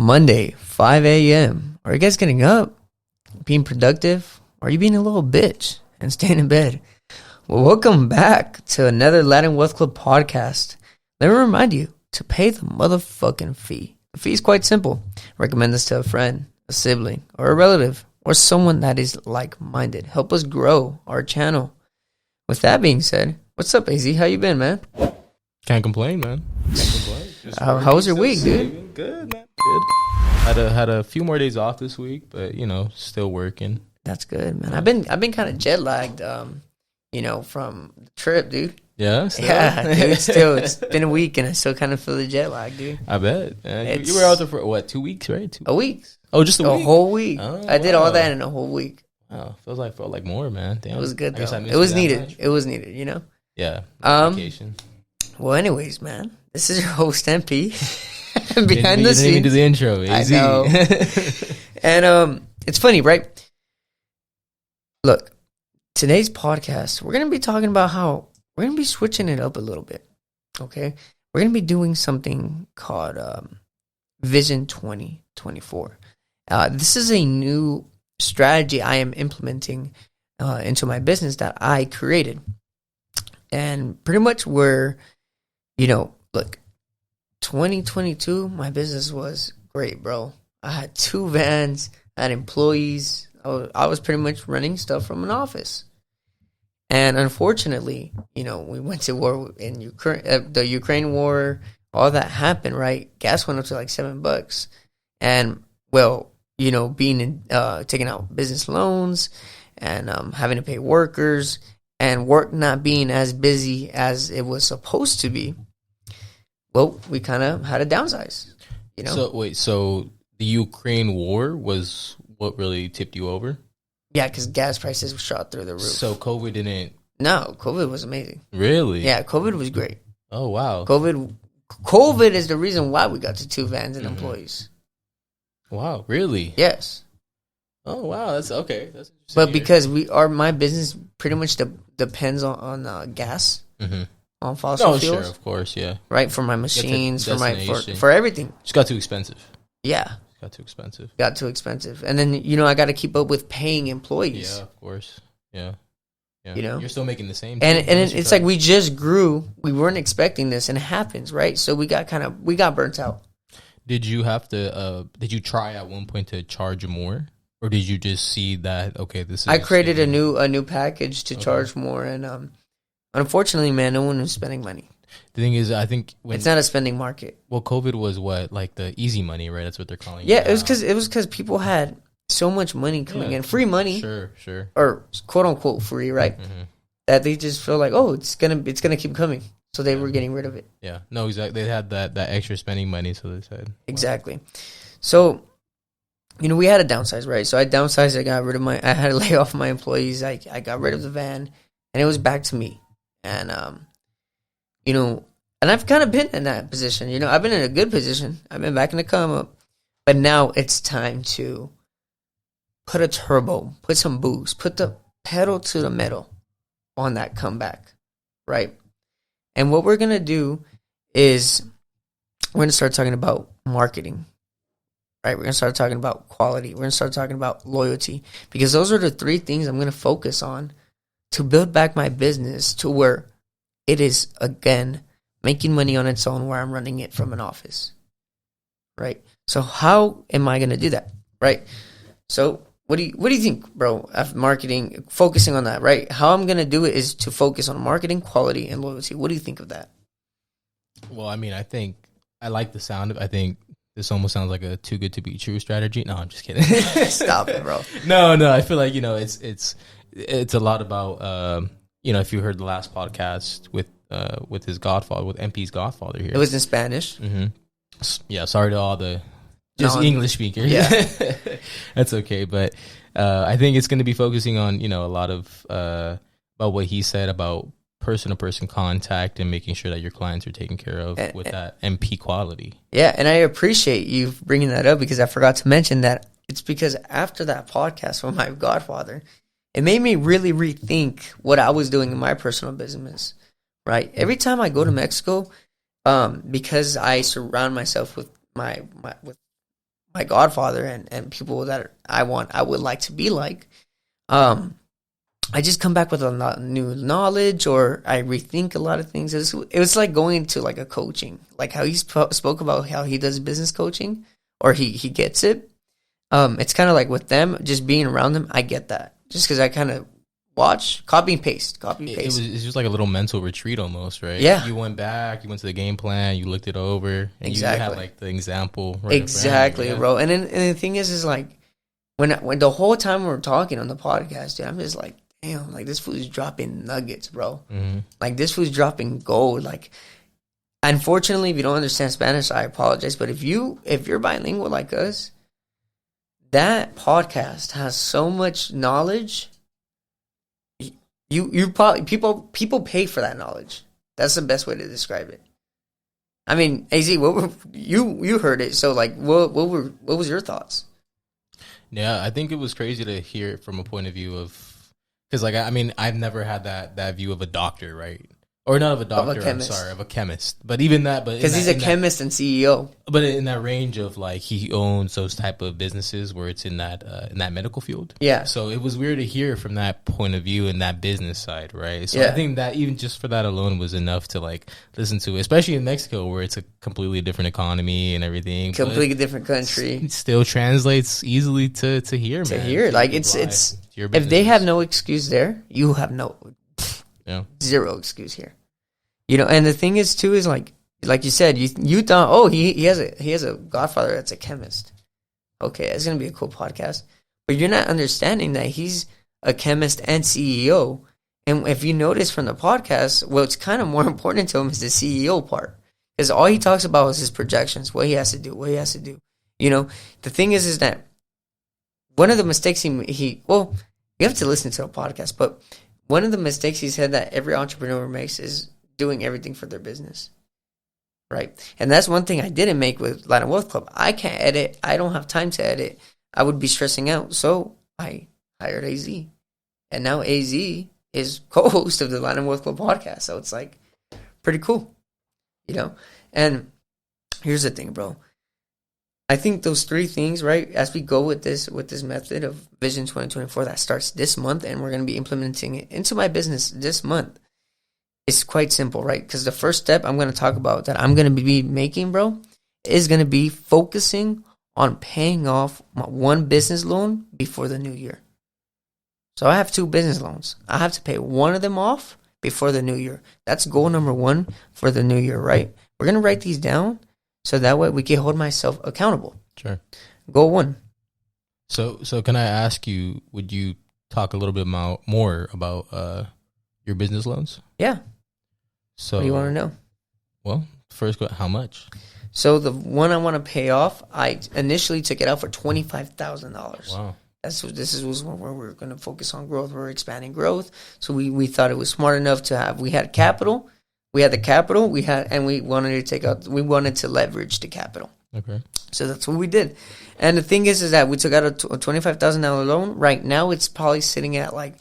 Monday, 5 a.m. Are you guys getting up, being productive? Or are you being a little bitch and staying in bed? Well, welcome back to another Latin Wealth Club podcast. Let me remind you to pay the motherfucking fee. The fee is quite simple. Recommend this to a friend, a sibling, or a relative, or someone that is like-minded. Help us grow our channel. With that being said, what's up, AZ? How you been, man? Can't complain, man. Can't complain. How was your week, dude? Good, man. Good. Had a few more days off this week, but still working. That's good, man. I've been kind of jet lagged, from the trip, dude. Yeah, still? Yeah, dude. Still, it's been a week, and I still kind of feel the jet lag, dude. I bet. You were out there for what? 2 weeks, right? A week. Oh, just a week. A whole week. Oh, I did all that in a whole week. Wow, felt like more, man. Damn. It was good, though. It was needed. It was needed, Yeah. Vacation. Well, anyways, man, this is your host MP behind the scenes. Didn't even do the intro. AZ. I know. And it's funny, right? Look, today's podcast, we're gonna be talking about how we're gonna be switching it up a little bit. Okay, we're gonna be doing something called Vision 2024. This is a new strategy I am implementing into my business that I created, and pretty much look, 2022, my business was great, bro. I had 2 vans, I had employees. I was pretty much running stuff from an office. And unfortunately, we went to war in Ukraine, the Ukraine war, all that happened, right? Gas went up to like $7. And, being taking out business loans and having to pay workers and work not being as busy as it was supposed to be, well, we kind of had to downsize, So the Ukraine war was what really tipped you over? Yeah, because gas prices shot through the roof. So COVID didn't... No, COVID was amazing. Really? Yeah, COVID was great. Oh, wow. COVID is the reason why we got to 2 vans and employees. Wow, really? Yes. Oh, wow, that's okay. That's but because my business pretty much depends on gas, on fossil fuels. Sure, of course, yeah. Right, for my machines, for everything. Just got too expensive. Yeah. Got too expensive. And then, I got to keep up with paying employees. Yeah, of course. Yeah. You're still making the same. And it's like we just grew. We weren't expecting this, and it happens, right? So we got burnt out. Did you have to, did you try at one point to charge more? Or did you just see that, okay, this is... I created a new package to charge more, and unfortunately, man, no one was spending money. The thing is, I think it's not a spending market. Well, COVID was what, like the easy money, right? That's what they're calling it. Yeah, it was because people had so much money coming in, free money, sure, or quote unquote free, right? That they just feel like, oh, it's gonna keep coming, so they were getting rid of it. Yeah, no, exactly. They had that extra spending money, so they said exactly. So, we had to downsize, right? So I downsized. I had to lay off my employees. I got rid of the van, and it was back to me, and and I've kind of been in that position. I've been in a good position. I've been back in the come up. But now it's time to put a turbo, put some boost, put the pedal to the metal on that comeback, right? And what we're going to do is we're going to start talking about marketing, right? We're going to start talking about quality. We're going to start talking about loyalty, because those are the 3 things I'm going to focus on to build back my business to where it is, again, making money on its own, where I'm running it from an office, right? So how am I going to do that, right? So what do you think, bro, of marketing, focusing on that, right? How I'm going to do it is to focus on marketing, quality, and loyalty. What do you think of that? Well, I mean, I think I like the sound of it. I think this almost sounds like a too good to be true strategy. No, I'm just kidding. Stop it, bro. No, I feel like, it's a lot about, if you heard the last podcast with his godfather, with MP's godfather here. It was in Spanish. Mm-hmm. Yeah, sorry to all the English speakers. Yeah. That's okay. But I think it's going to be focusing on, a lot of about what he said about person-to-person contact and making sure that your clients are taken care of with that MP quality. Yeah, and I appreciate you bringing that up, because I forgot to mention that it's because after that podcast with my godfather, it made me really rethink what I was doing in my personal business, right? Every time I go to Mexico, because I surround myself with my godfather and people that I would like to be like, I just come back with a lot of new knowledge, or I rethink a lot of things. It was like going to like a coaching, like how he spoke about how he does business coaching, or he gets it. It's kind of like with them, just being around them, I get that. Just because I kind of watch, copy and paste. It's just like a little mental retreat almost, right? Yeah. You went back, you went to the game plan, you looked it over, and exactly. you had like the example. Right exactly, bro. And then the thing is like, when the whole time we're talking on the podcast, dude, I'm just like, damn, like this food's dropping nuggets, bro. Mm-hmm. Like this food's dropping gold. Like, unfortunately, if you don't understand Spanish, I apologize. But if you're bilingual like us, that podcast has so much knowledge. You probably people pay for that knowledge. That's the best way to describe it. I mean, AZ, you heard it, so like, what was your thoughts? Yeah, I think it was crazy to hear it from a point of view of, because like, I mean, I've never had that view of a doctor, right? Or not of a doctor, of a chemist. But even that, because he's a chemist and CEO. But in that range of like, he owns those type of businesses where it's in that medical field. Yeah. So it was weird to hear from that point of view and that business side, right? So yeah. I think that even just for that alone was enough to like listen to, especially in Mexico where it's a completely different economy and everything. Completely different country. It still translates easily to hear, to man. Hear. Like it's if they have no excuse there, you have zero excuse here. You know, and the thing is too is like you said, you thought, oh, he has a godfather that's a chemist. Okay, it's gonna be a cool podcast, but you're not understanding that he's a chemist and CEO. And if you notice from the podcast, what's kind of more important to him is the CEO part, because all he talks about is his projections, what he has to do. You know, the thing is that one of the mistakes you have to listen to a podcast, but one of the mistakes he said that every entrepreneur makes is doing everything for their business, right? And that's one thing I didn't make with Latin Wealth Club. I can't edit. I don't have time to edit. I would be stressing out. So I hired AZ. And now AZ is co-host of the Latin Wealth Club podcast. So it's like pretty cool, you know? And here's the thing, bro. I think those three things, right, as we go with this method of Vision 2024 that starts this month, and we're going to be implementing it into my business this month, it's quite simple, right? Because the first step I'm going to talk about that I'm going to be making, bro, is going to be focusing on paying off my one business loan before the new year. So I have 2 business loans. I have to pay one of them off before the new year. That's goal number 1 for the new year, right? We're going to write these down so that way we can hold myself accountable. Sure. Goal 1. So can I ask you, would you talk a little bit more about your business loans? Yeah. So, what do you want to know? Well, first, how much? So the one I want to pay off, I initially took it out for $25,000. Wow. This was where we're going to focus on growth. We're expanding growth. So we thought it was smart enough to have. We had capital. We had the capital. And we wanted to leverage the capital. Okay. So that's what we did. And the thing is that we took out a $25,000 loan. Right now, it's probably sitting at like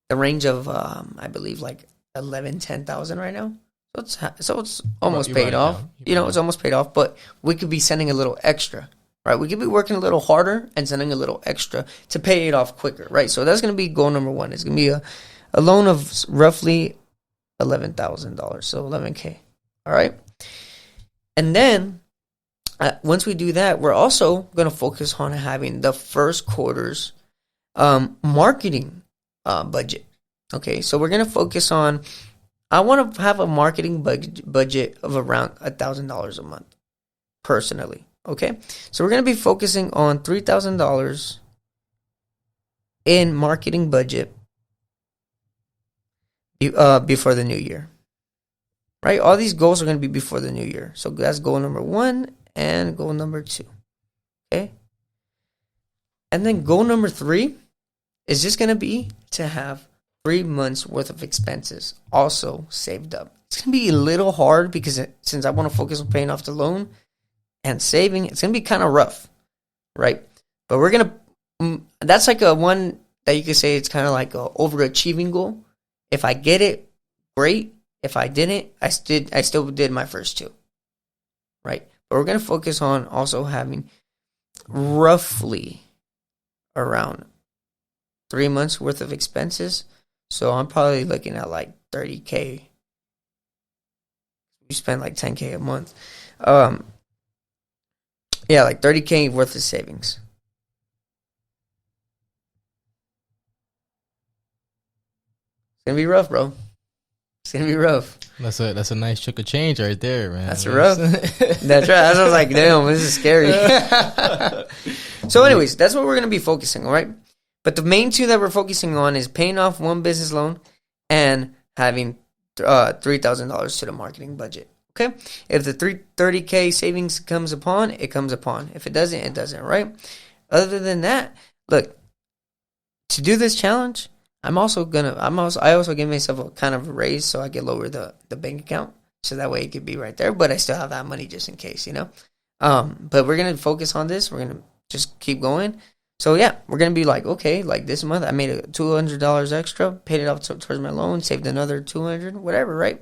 the range of I believe like 10,000 right now. So it's almost paid off. You know, it's almost paid off, but we could be sending a little extra, right? We could be working a little harder and sending a little extra to pay it off quicker, right? So that's going to be goal number 1. It's going to be a loan of roughly $11,000, so $11K. All right. And then once we do that, we're also going to focus on having the first quarter's marketing budget. Okay, so we're going to focus on, I want to have a marketing budget of around $1,000 a month, personally. Okay, so we're going to be focusing on $3,000 in marketing budget before the new year. Right, all these goals are going to be before the new year. So that's goal number 1 and goal number 2. Okay, and then goal number 3 is just going to be to have 3 months worth of expenses also saved up. It's going to be a little hard because since I want to focus on paying off the loan and saving, it's going to be kind of rough, right? But we're going to, that's like a one that you could say it's kind of like a overachieving goal. If I get it, great. If I didn't, I still did my first 2, right? But we're going to focus on also having roughly around 3 months worth of expenses. So I'm probably looking at like $30K. You spend like $10K a month. Yeah, like $30K worth of savings. It's gonna be rough, bro. It's gonna be rough. That's a nice chunk of change right there, man. That's rough. That's right. I was like, damn, this is scary. So, anyways, that's what we're gonna be focusing on, right? But the main two that we're focusing on is paying off one business loan and having $3,000 to the marketing budget. Okay, if the 30K savings comes upon, it comes upon. If it doesn't, it doesn't. Right. Other than that, look, to do this challenge, I also give myself a kind of a raise so I can lower the bank account so that way it could be right there, but I still have that money just in case, you know. But we're gonna focus on this. We're gonna just keep going. So yeah, we're gonna be like, okay, like this month I made $200 extra, paid it off towards my loan, saved another $200, whatever, right?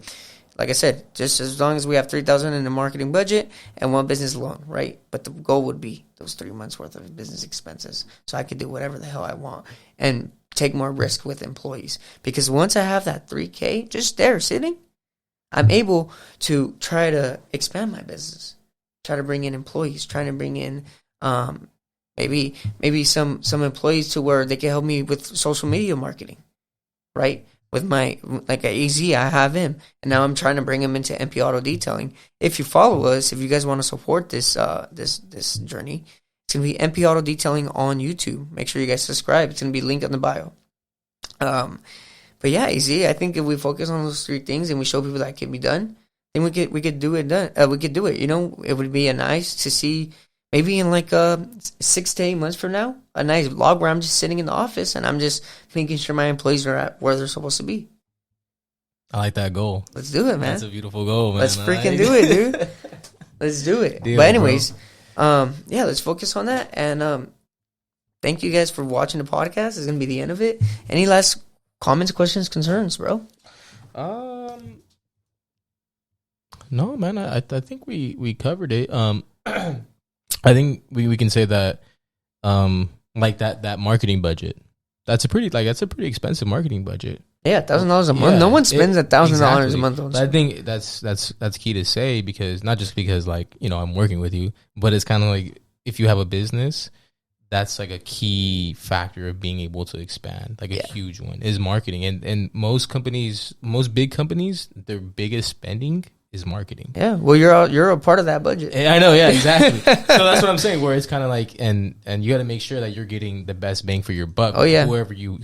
Like I said, just as long as we have $3,000 in the marketing budget and one business loan, right? But the goal would be those 3 months worth of business expenses, so I could do whatever the hell I want and take more risk with employees. Because once I have that 3K just there sitting, I'm able to try to expand my business, try to bring in employees, trying to bring in maybe some employees to where they can help me with social media marketing, right? With my, like at AZ, I have him, and now I'm trying to bring him into MP Auto Detailing. If you follow us, if you guys want to support this this journey, it's gonna be MP Auto Detailing on YouTube. Make sure you guys subscribe. It's gonna be linked in the bio. But yeah, AZ, I think if we focus on those 3 things and we show people that it can be done, then we could do it. We could do it. You know, it would be nice to see. Maybe in like 6 to 8 months from now, a nice vlog where I'm just sitting in the office and I'm just making sure my employees are at where they're supposed to be. I like that goal. Let's do it, man. That's a beautiful goal, man. Let's freaking do it, dude. Let's do it. Deal, but anyways, yeah, let's focus on that. And thank you guys for watching the podcast. It's going to be the end of it. Any last comments, questions, concerns, bro? No, man. I think we covered it. I think we can say that, like that marketing budget. That's a pretty expensive marketing budget. Yeah, $1,000 a month. Yeah, no one spends $1,000 a month on. But I think that's key to say, because not just because, like, you know, I'm working with you, but it's kind of like if you have a business, that's like a key factor of being able to expand. Like a huge one is marketing, and most big companies, their biggest spending is marketing. Yeah, well, you're a part of that budget. I know, yeah, exactly. So that's what I'm saying. Where it's kind of like, and you got to make sure that you're getting the best bang for your buck. Oh yeah, whoever you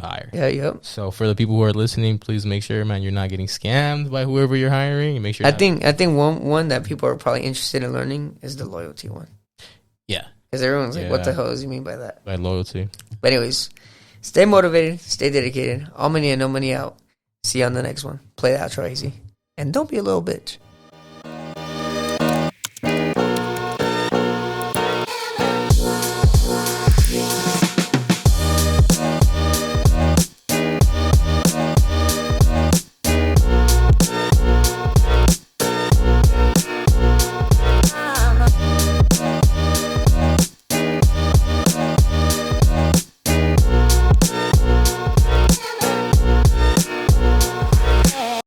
hire. Yeah, yep. So for the people who are listening, please make sure, man, you're not getting scammed by whoever you're hiring. And make sure. I think one that people are probably interested in learning is the loyalty one. Yeah, because everyone's like, "What the hell does he mean by that?" By loyalty. But anyways, stay motivated, stay dedicated. All money in, no money out. See you on the next one. Play the outro easy. And don't be a little bitch.